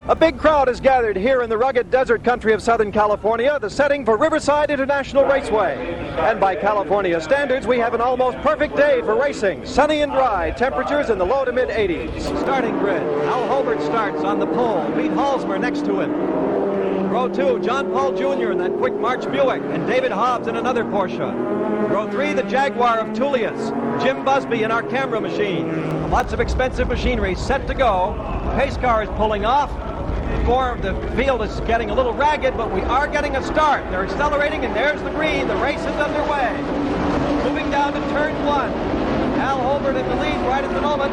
A big crowd is gathered here in the rugged desert country of Southern California, the setting for Riverside International Raceway. And by California standards, we have an almost perfect day for racing. Sunny and dry, temperatures in the low to mid 80s. Starting grid, Al Holbert starts on the pole. Pete Halsmer next to him. Row 2, John Paul Jr. in that quick March Buick, and David Hobbs in another Porsche. Row 3, the Jaguar of Tullius, Jim Busby in our camera machine. Lots of expensive machinery set to go. The pace car is pulling off. The field is getting a little ragged, but we are getting a start. They're accelerating, and there's the green. The race is underway. Moving down to turn 1. Al Holbert in the lead right at the moment.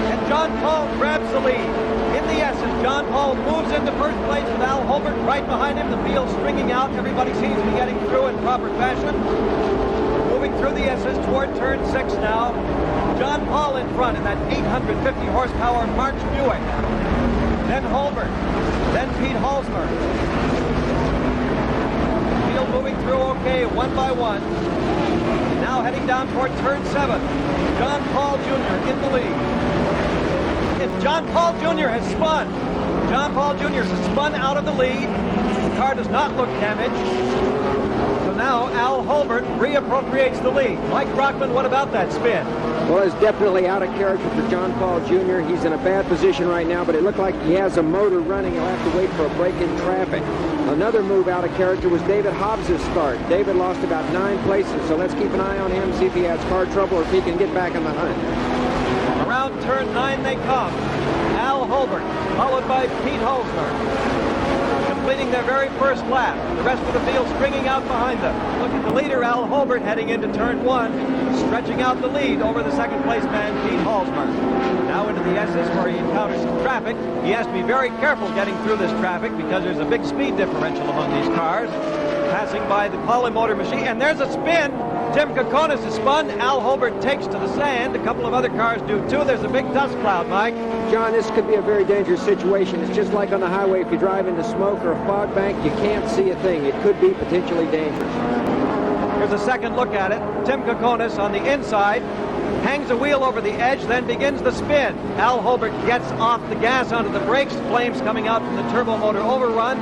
And John Paul grabs the lead. In the S's, John Paul moves into first place with Al Holbert right behind him. The field stringing out. Everybody seems to be getting through in proper fashion. Moving through the S's toward turn 6 now. John Paul in front in that 850 horsepower March Buick. Then Holbert, then Pete Halsmer. Field moving through okay, one by one. Now heading down toward turn 7. John Paul Jr. in the lead. If John Paul Jr. has spun, John Paul Jr. has spun out of the lead. The car does not look damaged. So now Al Holbert reappropriates the lead. Mike Brockman, what about that spin? Well, it's definitely out of character for John Paul Jr. He's in a bad position right now, but it looked like he has a motor running. He'll have to wait for a break in traffic. Another move out of character was David Hobbs' start. David lost about 9 places, so let's keep an eye on him, see if he has car trouble or if he can get back in the hunt. Around turn 9 they come. Al Holbert, followed by Pete Halsmer, completing their very first lap. The rest of the field stringing out behind them. Look at the leader, Al Holbert, heading into turn 1, stretching out the lead over the second place man, Pete Halsmer. Now into the S's where he encounters some traffic. He has to be very careful getting through this traffic because there's a big speed differential among these cars. Passing by the polymotor machine, and there's a spin. Tim Kokonis is spun. Al Holbert takes to the sand. A couple of other cars do too. There's a big dust cloud, Mike. John, this could be a very dangerous situation. It's just like on the highway. If you drive into smoke or a fog bank, you can't see a thing. It could be potentially dangerous. Here's a second look at it. Tim Kokonis on the inside hangs a wheel over the edge, then begins the spin. Al Holbert gets off the gas onto the brakes, flames coming out from the turbo motor overrun.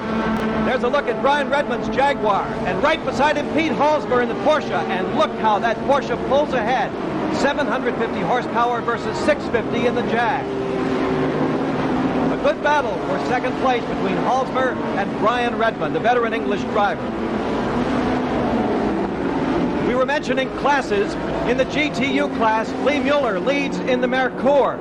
There's a look at Brian Redmond's Jaguar, and right beside him, Pete Halsmer in the Porsche, and look how that Porsche pulls ahead. 750 horsepower versus 650 in the Jag. A good battle for second place between Halsmer and Brian Redmond, the veteran English driver. We were mentioning classes. In the GTU class, Lee Mueller leads in the Merkur.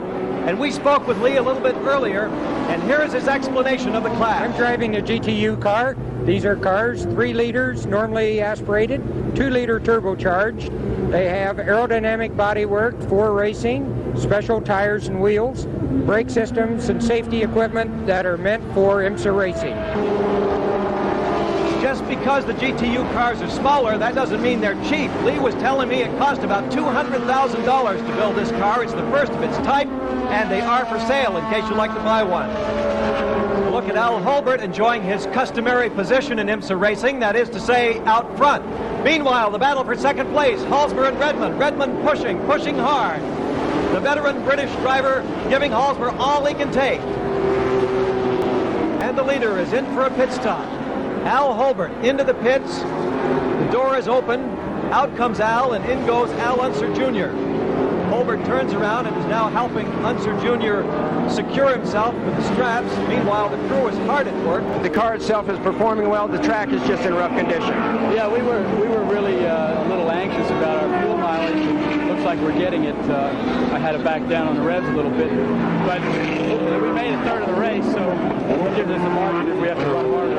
And we spoke with Lee a little bit earlier, and here is his explanation of the class. I'm driving a GTU car. These are cars, 3 liters, normally aspirated, 2-liter turbocharged. They have aerodynamic bodywork for racing, special tires and wheels, brake systems, and safety equipment that are meant for IMSA racing. Just because the GTU cars are smaller, that doesn't mean they're cheap. Lee was telling me it cost about $200,000 to build this car. It's the first of its type, and they are for sale in case you'd like to buy one. A look at Al Holbert enjoying his customary position in IMSA racing, that is to say, out front. Meanwhile, the battle for second place, Halsmer and Redmond. Redmond pushing hard. The veteran British driver giving Halsmer all he can take. And the leader is in for a pit stop. Al Holbert into the pits. The door is open. Out comes Al, and in goes Al Unser Jr. Holbert turns around and is now helping Unser Jr. secure himself with the straps. Meanwhile, the crew is hard at work. The car itself is performing well. The track is just in rough condition. Yeah, we were really a little anxious about our fuel mileage. It looks like we're getting it. I had to back down on the revs a little bit, but we made a third of the race, so it gives us a margin if we have to run harder.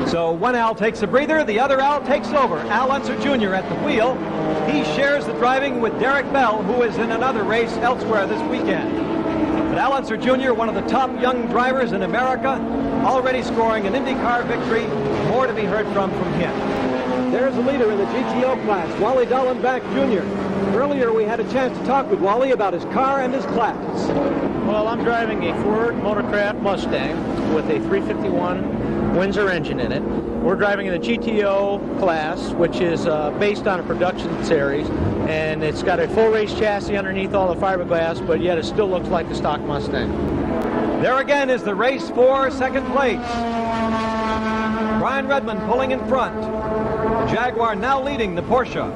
So one Al takes a breather, the other Al takes over. Al Unser Jr. at the wheel. He shares the driving with Derek Bell, who is in another race elsewhere this weekend. But Al Unser Jr., one of the top young drivers in America, already scoring an IndyCar victory. More to be heard from him. There's the leader in the GTO class, Wally Dallenbach Jr. Earlier we had a chance to talk with Wally about his car and his class. Well, I'm driving a Ford Motorcraft Mustang with a 351 Windsor engine in it. We're driving in the GTO class, which is based on a production series, and it's got a full race chassis underneath all the fiberglass, but yet it still looks like the stock Mustang. There again is the race for second place. Brian Redmond pulling in front. The Jaguar now leading the Porsche.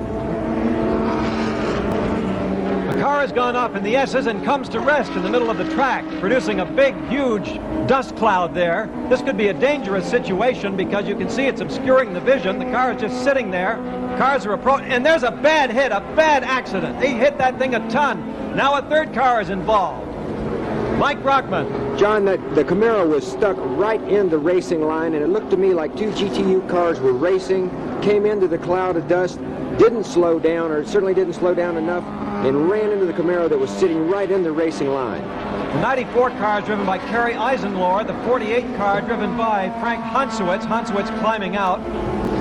The car has gone up in the S's and comes to rest in the middle of the track, producing a big, huge dust cloud there. This could be a dangerous situation because you can see it's obscuring the vision. The car is just sitting there. Cars are approaching, and there's a bad hit, a bad accident. He hit that thing a ton. Now a third car is involved. Mike Brockman. John, the Camaro was stuck right in the racing line, and it looked to me like two GTU cars were racing, came into the cloud of dust, didn't slow down, or certainly didn't slow down enough, and ran into the Camaro that was sitting right in the racing line. The 94 car driven by Kerry Eisenlohr, the 48 car driven by Frank Hansowitz. Hansowitz climbing out.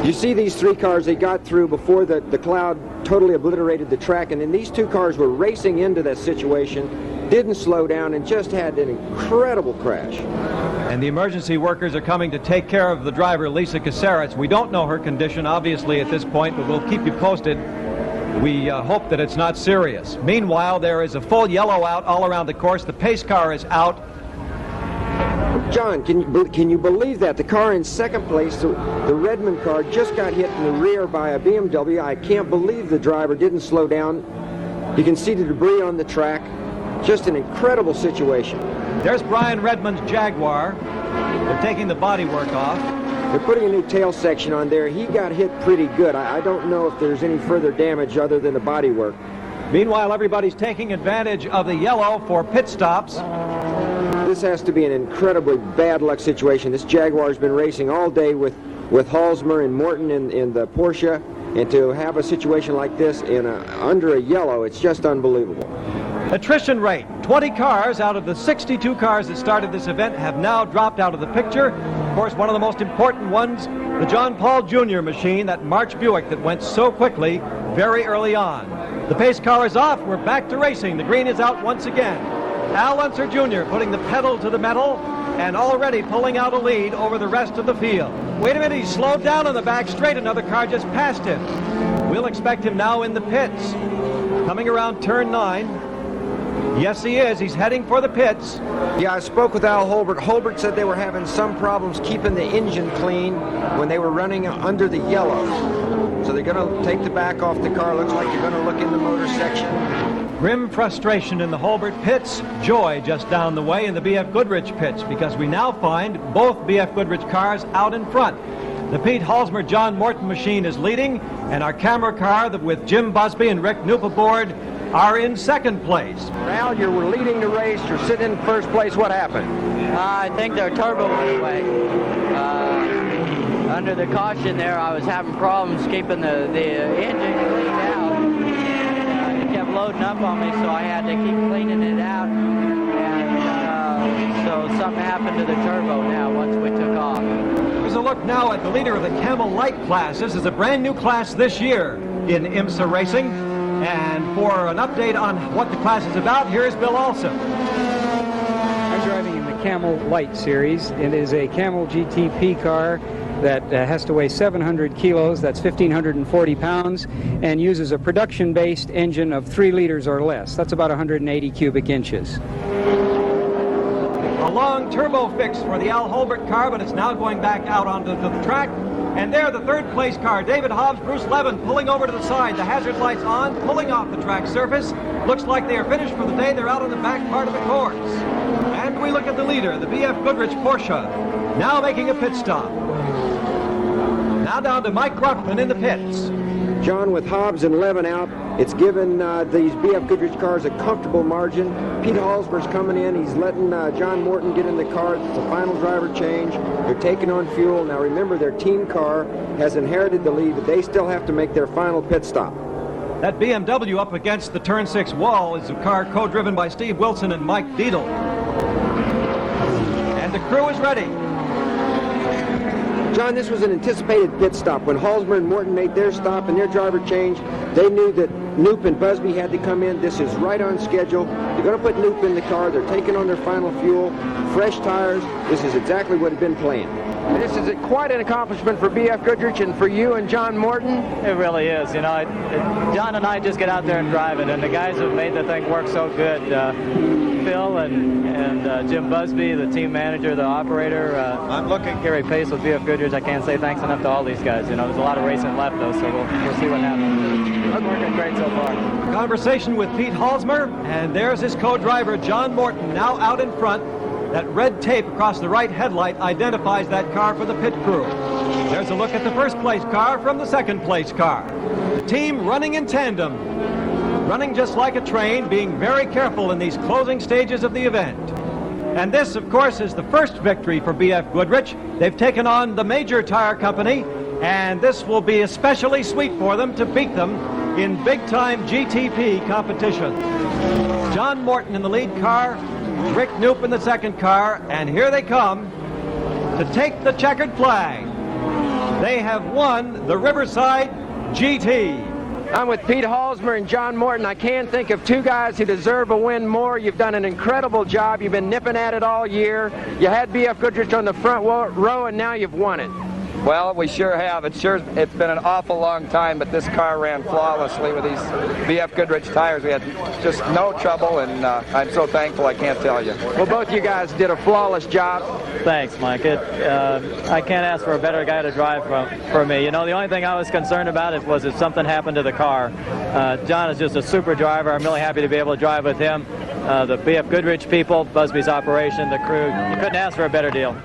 You see these three cars, they got through before the cloud totally obliterated the track, and then these two cars were racing into that situation, didn't slow down, and just had an incredible crash. And the emergency workers are coming to take care of the driver, Lisa Caceres. We don't know her condition, obviously, at this point, but we'll keep you posted. We hope that it's not serious. Meanwhile, there is a full yellow out all around the course. The pace car is out. John, can you believe that? The car in second place, the Redmond car, just got hit in the rear by a BMW. I can't believe the driver didn't slow down. You can see the debris on the track. Just an incredible situation. There's Brian Redmond's Jaguar. They're taking the bodywork off. They're putting a new tail section on there. He got hit pretty good. I don't know if there's any further damage other than the bodywork. Meanwhile, everybody's taking advantage of the yellow for pit stops. This has to be an incredibly bad luck situation. This Jaguar's been racing all day with Halsmer and Morton in the Porsche, and to have a situation like this under a yellow, it's just unbelievable. Attrition rate. 20 cars out of the 62 cars that started this event have now dropped out of the picture. Of course, one of the most important ones, the John Paul Jr. machine, that March Buick that went so quickly very early on. The pace car is off. We're back to racing. The green is out once again. Al Unser Jr. putting the pedal to the metal and already pulling out a lead over the rest of the field. Wait a minute, he slowed down on the back straight. Another car just passed him. We'll expect him now in the pits. Coming around turn 9. Yes, he is. He's heading for the pits. Yeah, I spoke with Al Holbert. Holbert said they were having some problems keeping the engine clean when they were running under the yellow. So they're going to take the back off the car. Looks like they're going to look in the motor section. Grim frustration in the Holbert pits. Joy just down the way in the B.F. Goodrich pits, because we now find both B.F. Goodrich cars out in front. The Pete Halsmer John Morton machine is leading, and our camera car with Jim Busby and Rick Knoop aboard are in second place. Al, you were leading the race. You're sitting in first place. What happened? I think their turbo went away. Under the caution there, I was having problems keeping the engine cleaned out. It kept loading up on me, so I had to keep cleaning it out. And so something happened to the turbo now once we took off. Here's a look now at the leader of the Camel Light class. This is a brand new class this year in IMSA racing. And for an update on what the class is about, here's Bill Olson. I'm driving in the Camel Light series. It is a Camel GTP car that has to weigh 700 kilos, that's 1,540 pounds, and uses a production-based engine of 3 liters or less. That's about 180 cubic inches. A long turbo fix for the Al Holbert car, but it's now going back out onto the track. And there, the third place car, David Hobbs, Bruce Levin, pulling over to the side. The hazard lights on, pulling off the track surface. Looks like they are finished for the day. They're out on the back part of the course. And we look at the leader, the B.F. Goodrich Porsche, now making a pit stop. Now down to Mike Brockman in the pits. John, with Hobbs and Levin out, it's given these B.F. Goodrich cars a comfortable margin. Pete Halsmer's coming in. He's letting John Morton get in the car. It's the final driver change. They're taking on fuel. Now remember, their team car has inherited the lead, but they still have to make their final pit stop. That BMW up against the turn 6 wall is a car co-driven by Steve Wilson and Mike Diedel. And the crew is ready. John, this was an anticipated pit stop. When Halsmer and Morton made their stop and their driver change, they knew that Knoop and Busby had to come in. This is right on schedule. They're going to put Knoop in the car. They're taking on their final fuel, fresh tires. This is exactly what had been planned. This is quite an accomplishment for B.F. Goodrich and for you and John Morton. It really is. You know, John and I just get out there and drive it, and the guys have made the thing work so good. Phil and Jim Busby, the team manager, the operator. I'm looking Gary Pace with BF Goodrich. I can't say thanks enough to all these guys. You know, there's a lot of racing left, though, so we'll see what happens. It's working great so far. Conversation with Pete Halsmer, and there's his co-driver, John Morton, now out in front. That red tape across the right headlight identifies that car for the pit crew. There's a look at the first place car from the second place car. The team running in tandem, running just like a train, being very careful in these closing stages of the event. And this, of course, is the first victory for BF Goodrich. They've taken on the major tire company, and this will be especially sweet for them to beat them in big-time GTP competition. John Morton in the lead car, Rick Knoop in the second car, and here they come to take the checkered flag. They have won the Riverside GT. I'm with Pete Halsmer and John Morton. I can't think of two guys who deserve a win more. You've done an incredible job. You've been nipping at it all year. You had BF Goodrich on the front row, and now you've won it. Well, we sure have. It's been an awful long time, but this car ran flawlessly with these BF Goodrich tires. We had just no trouble, and I'm so thankful I can't tell you. Well, both you guys did a flawless job. Thanks, Mike. I can't ask for a better guy to drive for me. You know, the only thing I was concerned about was if something happened to the car. John is just a super driver. I'm really happy to be able to drive with him. The BF Goodrich people, Busby's operation, the crew, you couldn't ask for a better deal.